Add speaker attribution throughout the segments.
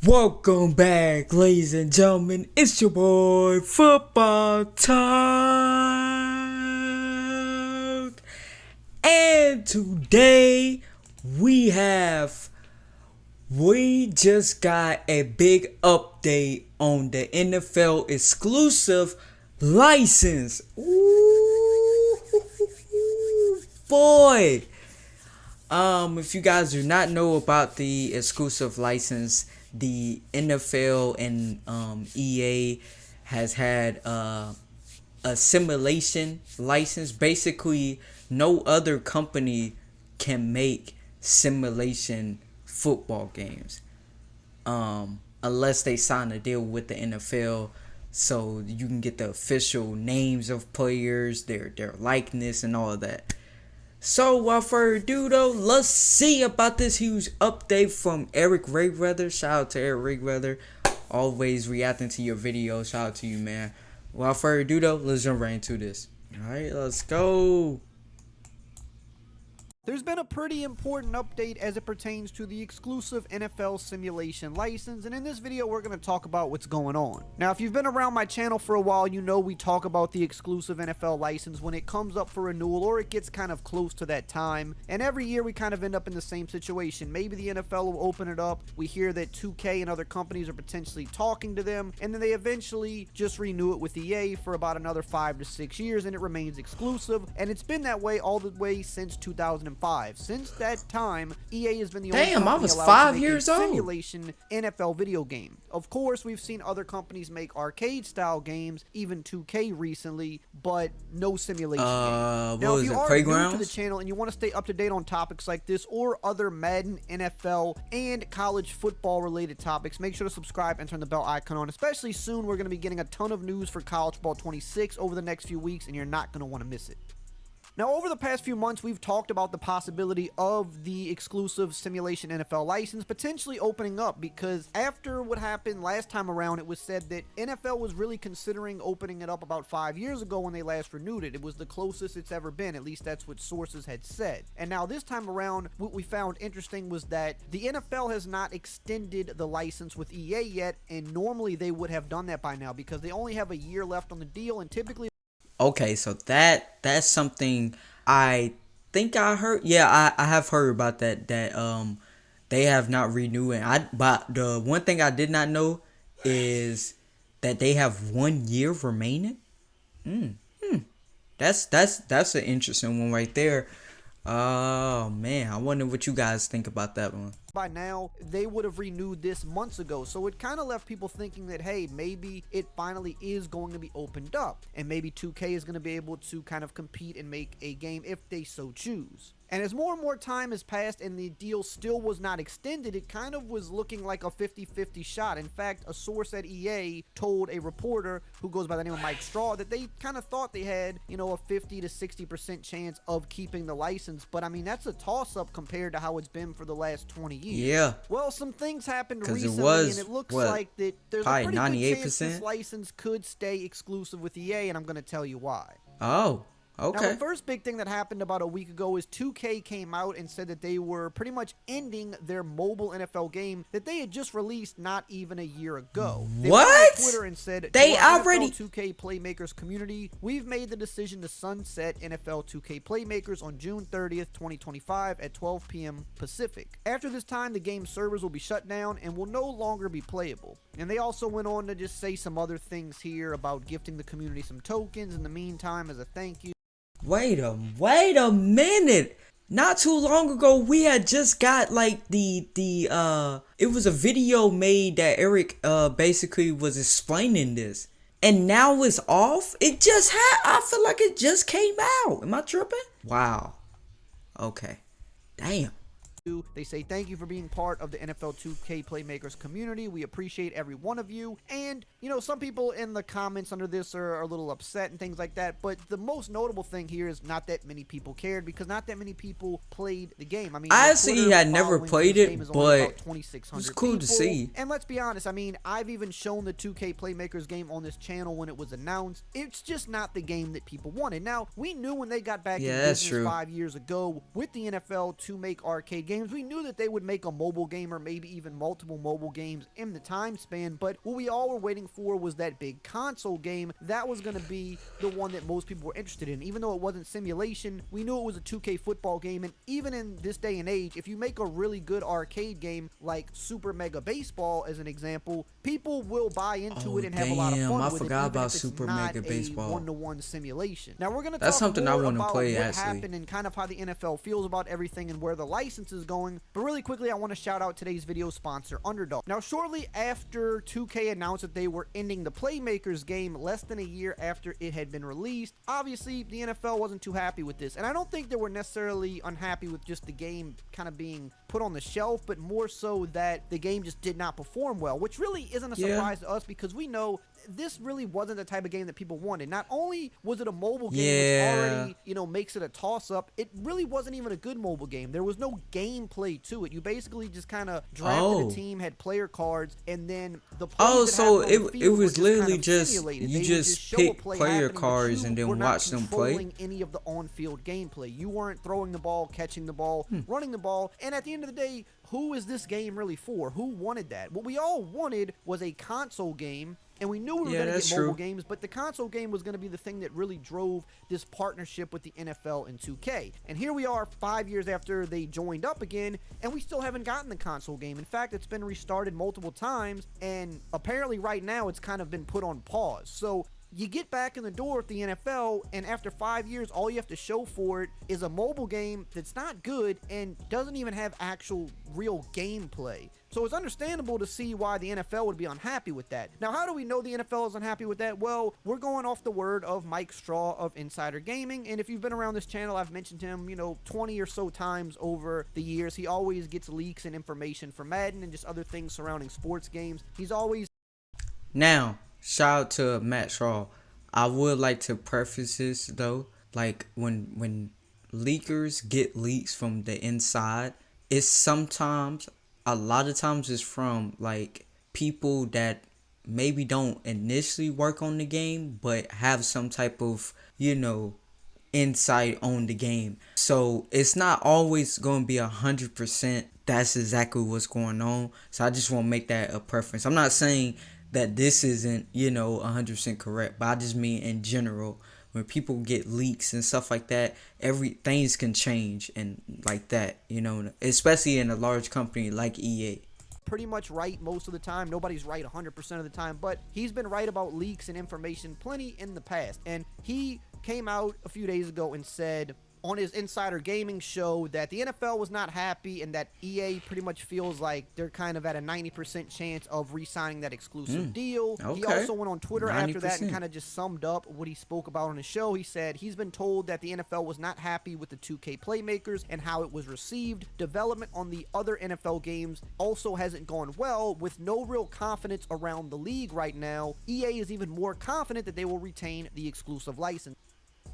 Speaker 1: Welcome back, ladies and gentlemen. It's your boy Football Talk, and today we just got a big update on the NFL exclusive license. Ooh, boy. If you guys do not know about the exclusive license, the NFL and EA has had a simulation license. Basically, no other company can make simulation football games unless they sign a deal with the NFL, so you can get the official names of players, their likeness, and all of that. So, without further ado, though, let's see about this huge update from Eric Rayweather. Shout out to Eric Rayweather, always reacting to your videos. Shout out to you, man. Without further ado, though, let's jump right into this. Alright, let's go.
Speaker 2: There's been a pretty important update as it pertains to the exclusive NFL simulation license, and in this video we're going to talk about what's going on. Now, if you've been around my channel for a while, you know we talk about the exclusive NFL license when it comes up for renewal or it gets kind of close to that time, and every year we kind of end up in the same situation. Maybe the NFL will open it up, we hear that 2K and other companies are potentially talking to them, and then they eventually just renew it with EA for about another 5 to 6 years, and it remains exclusive, and it's been that way all the way since 2005. Since that time, EA has been the only company
Speaker 1: I was
Speaker 2: allowed
Speaker 1: 5
Speaker 2: to make
Speaker 1: years
Speaker 2: a
Speaker 1: old.
Speaker 2: simulation NFL video game. Of course, we've seen other companies make arcade-style games, even 2K recently, but no simulation game. Now, if you are new to the channel and you want to stay up to date on topics like this or other Madden, NFL, and college football-related topics, make sure to subscribe and turn the bell icon on. Especially soon, we're going to be getting a ton of news for College Football 26 over the next few weeks, and you're not going to want to miss it. Now, over the past few months, we've talked about the possibility of the exclusive simulation NFL license potentially opening up, because after what happened last time around, it was said that NFL was really considering opening it up about 5 years ago when they last renewed it. It was the closest it's ever been, at least that's what sources had said. And now this time around, what we found interesting was that the NFL has not extended the license with EA yet, and normally they would have done that by now because they only have a year left on the deal, and typically
Speaker 1: Okay, so that's something I think I heard. Yeah, I have heard about that. They have not renewed it. But the one thing I did not know is that they have 1 year remaining. That's an interesting one right there. Oh man, I wonder what you guys think about that one.
Speaker 2: by now they would have renewed this months ago, so it kind of left people thinking that, hey, maybe it finally is going to be opened up, and maybe 2K is going to be able to kind of compete and make a game if they so choose. And as more and more time has passed and the deal still was not extended, it kind of was looking like a 50-50 shot. In fact, a source at EA told a reporter who goes by the name of Mike Straw that they kind of thought they had, a 50 to 60% chance of keeping the license. But I mean, that's a toss-up compared to how it's been for the last 20 years.
Speaker 1: Yeah.
Speaker 2: Well, some things happened recently, and it looks
Speaker 1: what,
Speaker 2: like that there's a pretty
Speaker 1: 98%?
Speaker 2: good chance this license could stay exclusive with EA, and I'm going to tell you why.
Speaker 1: Oh. Okay.
Speaker 2: Now, the first big thing that happened about a week ago is 2K came out and said that they were pretty much ending their mobile NFL game that they had just released not even a year ago. They went on Twitter and said,
Speaker 1: they already
Speaker 2: NFL 2K Playmakers community, we've made the decision to sunset NFL 2K Playmakers on June 30th, 2025 at 12 p.m. Pacific. After this time, the game servers will be shut down and will no longer be playable. And they also went on to just say some other things here about gifting the community some tokens in the meantime as a thank you.
Speaker 1: Wait a minute. Not too long ago, we had just got like it was a video made that Eric basically was explaining this. And now it's off? I feel like it just came out. Am I tripping? Wow. Okay. Damn.
Speaker 2: They say thank you for being part of the NFL 2K Playmakers community. We appreciate every one of you. And, some people in the comments under this are a little upset and things like that. But the most notable thing here is not that many people cared because not that many people played the game. I mean,
Speaker 1: I actually had never played it, but it's cool to see.
Speaker 2: And let's be honest, I mean, I've even shown the 2K Playmakers game on this channel when it was announced. It's just not the game that people wanted. Now, we knew when they got back in business 5 years ago with the NFL to make arcade games, games. We knew that they would make a mobile game or maybe even multiple mobile games in the time span, but what we all were waiting for was that big console game. That was going to be the one that most people were interested in. Even though it wasn't simulation, we knew it was a 2K football game, and even in this day and age, if you make a really good arcade game like Super Mega Baseball as an example, people will buy into it and have a lot of fun with it. I
Speaker 1: forgot about Super Mega Baseball.
Speaker 2: One-to-one simulation. Now we're going to
Speaker 1: talk something
Speaker 2: more
Speaker 1: I want to play,
Speaker 2: what
Speaker 1: actually.
Speaker 2: happened and kind of how the NFL feels about everything and where the license is going. But really quickly, I want to shout out today's video sponsor, Underdog. Now, shortly after 2K announced that they were ending the Playmakers game less than a year after it had been released, obviously the NFL wasn't too happy with this. And I don't think they were necessarily unhappy with just the game kind of being put on the shelf, but more so that the game just did not perform well, which really isn't a surprise to us because we know this really wasn't the type of game that people wanted. Not only was it a mobile game, which already, makes it a toss-up, it really wasn't even a good mobile game. There was no gameplay to it. You basically just kind of drafted a team, had player cards, and then the players
Speaker 1: it was literally just you just pick player cards and then watch them play.
Speaker 2: Any of the on-field gameplay. You weren't throwing the ball, catching the ball, running the ball, and at the end of the day, who is this game really for? Who wanted that? What we all wanted was a console game. And we knew we were going to get mobile games, but the console game was going to be the thing that really drove this partnership with the NFL and 2K. And here we are 5 years after they joined up again, and we still haven't gotten the console game. In fact, it's been restarted multiple times, and apparently right now it's kind of been put on pause. So you get back in the door with the NFL, and after 5 years, all you have to show for it is a mobile game that's not good and doesn't even have actual real gameplay. So it's understandable to see why the NFL would be unhappy with that. Now, how do we know the NFL is unhappy with that? Well, we're going off the word of Mike Straw of Insider Gaming, and if you've been around this channel, I've mentioned him, 20 or so times over the years. He always gets leaks and information from Madden and just other things surrounding sports games. He's always...
Speaker 1: Now, shout out to Matt Straw. I would like to preface this though, like when leakers get leaks from the inside, it's a lot of times it's from like people that maybe don't initially work on the game but have some type of insight on the game. So it's not always going to be 100% that's exactly what's going on. So I just want to make that a preference. I'm not saying that this isn't 100% correct, but I just mean in general, when people get leaks and stuff like that, things can change and like that, especially in a large company like EA.
Speaker 2: Pretty much right most of the time. Nobody's right 100% of the time, but he's been right about leaks and information plenty in the past. And he came out a few days ago and said on his Insider Gaming show that the NFL was not happy and that EA pretty much feels like they're kind of at a 90% chance of re-signing that exclusive deal. Okay. He also went on Twitter 90%. After that and kind of just summed up what he spoke about on his show. He said he's been told that the NFL was not happy with the 2K Playmakers and how it was received. Development on the other NFL games also hasn't gone well, with no real confidence around the league right now. EA is even more confident that they will retain the exclusive license.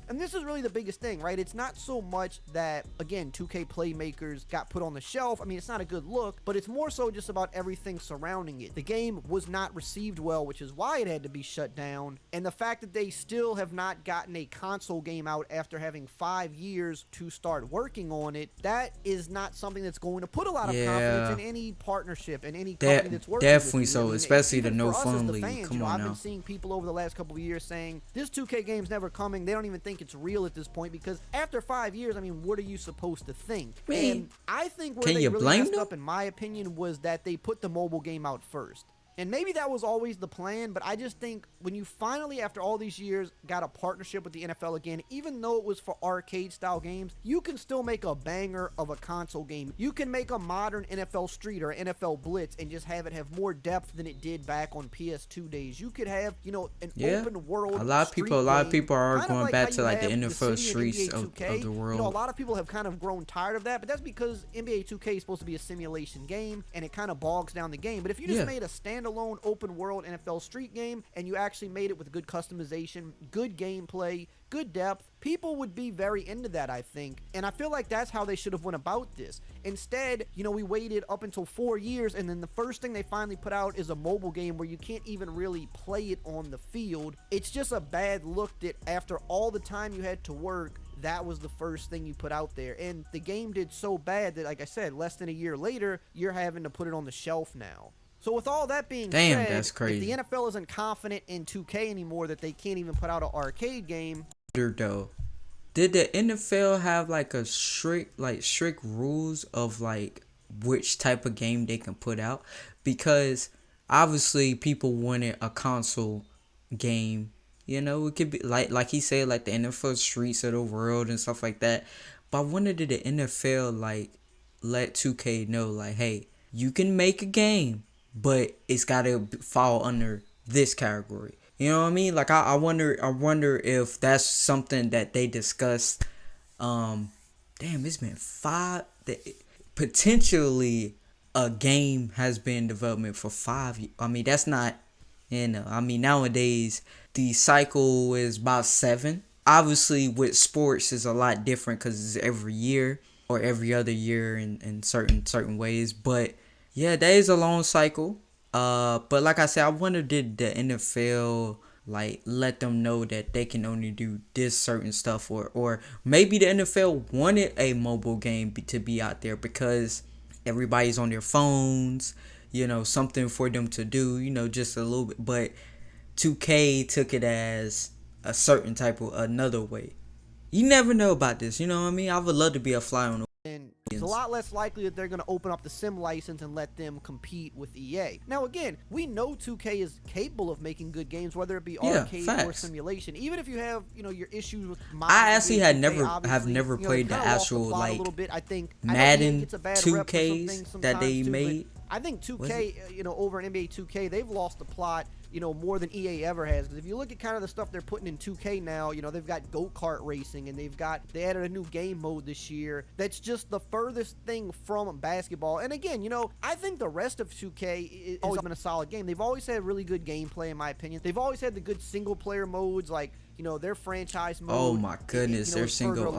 Speaker 2: And this is really the biggest thing, right? It's not so much that, again, 2K Playmakers got put on the shelf. I mean, it's not a good look, but it's more so just about everything surrounding it. The game was not received well, which is why it had to be shut down. And the fact that they still have not gotten a console game out after having 5 years to start working on it, that is not something that's going to put a lot of confidence in any partnership and any company that's working
Speaker 1: definitely
Speaker 2: with you.
Speaker 1: so, especially the No Fun League.
Speaker 2: Fans,
Speaker 1: Come on
Speaker 2: I've
Speaker 1: now.
Speaker 2: been seeing people over the last couple of years saying, this 2K game's never coming. They don't even think it's real at this point, because after 5 years, I mean, what are you supposed to think? And I think where they really messed up, in my opinion, was that they put the mobile game out first. And maybe that was always the plan, but I just think when you finally, after all these years, got a partnership with the NFL again, even though it was for arcade-style games, you can still make a banger of a console game. You can make a modern NFL Street or NFL Blitz and just have it have more depth than it did back on PS2 days. You could have, an open world.
Speaker 1: A lot of people are going back to like the NFL Streets of the world.
Speaker 2: A lot of people have kind of grown tired of that, but that's because NBA 2K is supposed to be a simulation game, and it kind of bogs down the game. But if you just made a standalone open world NFL Street game and you actually made it with good customization, good gameplay, good depth, people would be very into that, I think. And I feel like that's how they should have went about this. Instead, we waited up until 4 years, and then the first thing they finally put out is a mobile game where you can't even really play it on the field. It's just a bad look that after all the time you had to work, that was the first thing you put out there. And the game did so bad that, like I said, less than a year later, you're having to put it on the shelf now. So with all that being said,
Speaker 1: that's crazy.
Speaker 2: If the NFL isn't confident in 2K anymore that they can't even put out an arcade game.
Speaker 1: Though, did the NFL have like a strict rules of like which type of game they can put out? Because obviously people wanted a console game. You know, it could be like he said, like the NFL Streets of the World and stuff like that. But I wonder, did the NFL like let 2K know, like, hey, you can make a game, but it's gotta fall under this category. You know what I mean? Like I wonder if that's something that they discussed. Damn, it's been potentially a game has been in development for 5 years. I mean, that's not, I mean, nowadays the cycle is about 7. Obviously, with sports is a lot different because it's every year or every other year in certain ways. But yeah, that is a long cycle. But like I said, I wonder, did the NFL like let them know that they can only do this certain stuff, or maybe the NFL wanted a mobile game to be out there because everybody's on their phones, something for them to do, just a little bit. But 2K took it as a certain type of another way. You never know about this, you know what I mean? I would love to be a fly on the
Speaker 2: and it's a lot less likely that they're going to open up the sim license and let them compete with EA. Now, again, we know 2K is capable of making good games, whether it be arcade or simulation. Even if you have, your issues with
Speaker 1: I actually have never played the actual like
Speaker 2: I think
Speaker 1: Madden 2K that they made.
Speaker 2: I think 2K, over in NBA 2K, they've lost the plot, more than EA ever has. Because if you look at kind of the stuff they're putting in 2K now, they've got go-kart racing, and they added a new game mode this year. That's just the furthest thing from basketball. And again, I think the rest of 2K has always been a solid game. They've always had really good gameplay, in my opinion. They've always had the good single-player modes, like, their franchise mode.
Speaker 1: Oh my goodness, their single.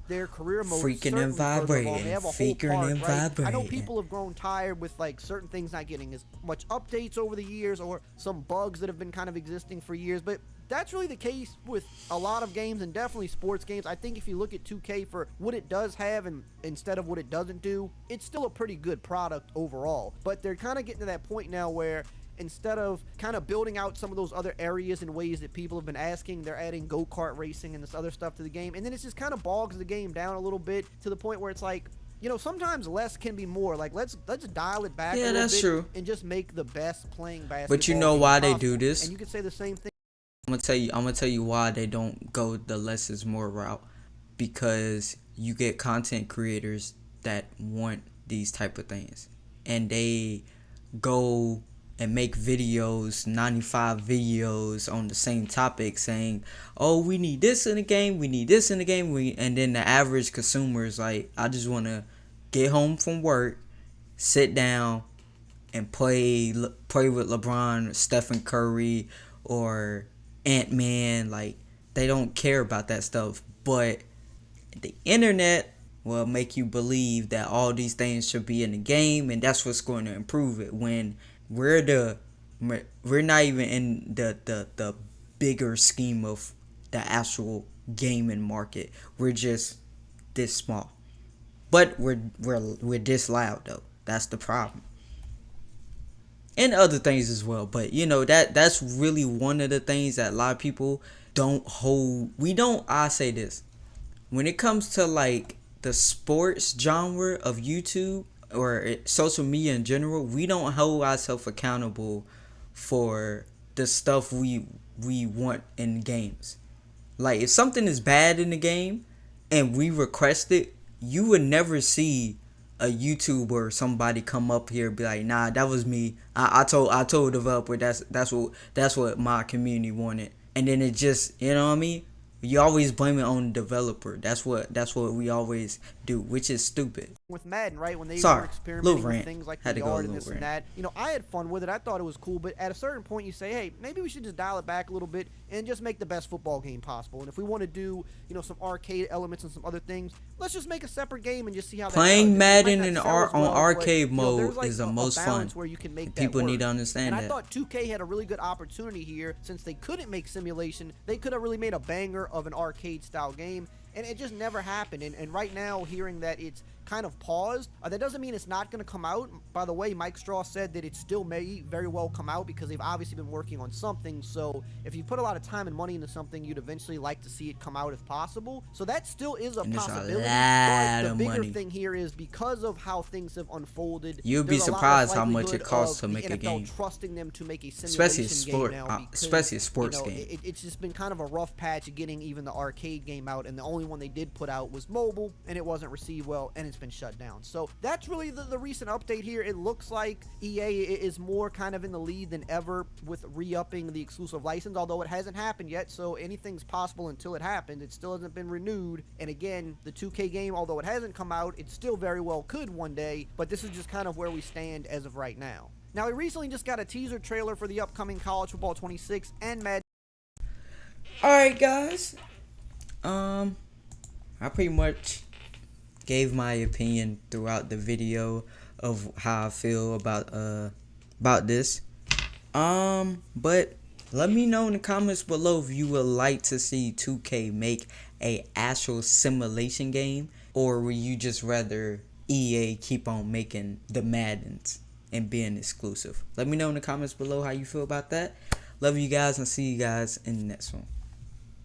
Speaker 2: Their career mode.
Speaker 1: Freaking and vibrating.
Speaker 2: Right? I know people have grown tired with like certain things not getting as much updates over the years, or some bugs that have been kind of existing for years, but that's really the case with a lot of games, and definitely sports games. I think if you look at 2K for what it does have and instead of what it doesn't do, it's still a pretty good product overall. But they're kind of getting to that point now where instead of kind of building out some of those other areas in ways that people have been asking, they're adding go-kart racing and this other stuff to the game. And then it just kind of bogs the game down a little bit to the point where it's like, sometimes less can be more. Like, let's dial it back a little bit
Speaker 1: true.
Speaker 2: And just make the best playing basketball.
Speaker 1: But you know why they do this?
Speaker 2: And you could say the same thing.
Speaker 1: I'm gonna tell you why they don't go the less is more route. Because you get content creators that want these type of things, and they go and make videos, 95 videos on the same topic saying, oh, we need this in the game, we need this in the game, and then the average consumer is like, I just want to get home from work, sit down, and play with LeBron, Stephen Curry, or Ant-Man. Like, they don't care about that stuff. But the internet will make you believe that all these things should be in the game, and that's what's going to improve it, when we're not even in the bigger scheme of the actual gaming market. We're just this small, but we're this loud though. That's the problem, and other things as well. But that's really one of the things that a lot of people don't hold. I say this, when it comes to like the sports genre of YouTube or social media in general, we don't hold ourselves accountable for the stuff we want in games. Like, if something is bad in the game and we request it, you would never see a YouTuber or somebody come up here and be like, nah, that was me. I told the developer that's what my community wanted. And then it just, you know what I mean? You always blame it on the developer. That's what we always do, which is stupid.
Speaker 2: With Madden, right? When they were experimenting with things like the yard and this and that. I had fun with it. I thought it was cool, but at a certain point you say, hey, maybe we should just dial it back a little bit and just make the best football game possible. And if we want to do, some arcade elements and some other things, let's just make a separate game and just see how
Speaker 1: playing Madden on arcade mode is the most fun.
Speaker 2: Where you can make
Speaker 1: people need to understand that.
Speaker 2: And I thought 2K had a really good opportunity here. Since they couldn't make simulation, they could have really made a banger of an arcade style game. And it just never happened. And right now, hearing that it's kind of paused, that doesn't mean it's not going to come out. By the way, Mike Straw said that it still may very well come out because they've obviously been working on something. So if you put a lot of time and money into something, you'd eventually like to see it come out if possible. So that still is a possibility. But the bigger thing here is because of how things have unfolded,
Speaker 1: you'll be surprised how much it costs to make a game.
Speaker 2: Trusting them to make a simulation game now,
Speaker 1: especially a sports game.
Speaker 2: It's just been kind of a rough patch getting even the arcade game out, and the only one they did put out was mobile, and it wasn't received well, and it's been shut down. So that's really the recent update here. It looks like EA is more kind of in the lead than ever with re-upping the exclusive license, although it hasn't happened yet, so anything's possible until it happened. It still hasn't been renewed, and again, the 2K game, although it hasn't come out, it still very well could one day, but this is just kind of where we stand as of right now. Now, we recently just got a teaser trailer for the upcoming College Football 26 and Madden.
Speaker 1: Alright, guys. I pretty much gave my opinion throughout the video of how I feel about this. But let me know in the comments below if you would like to see 2K make a actual simulation game, or would you just rather EA keep on making the Maddens and being exclusive? Let me know in the comments below how you feel about that. Love you guys, and see you guys in the next one.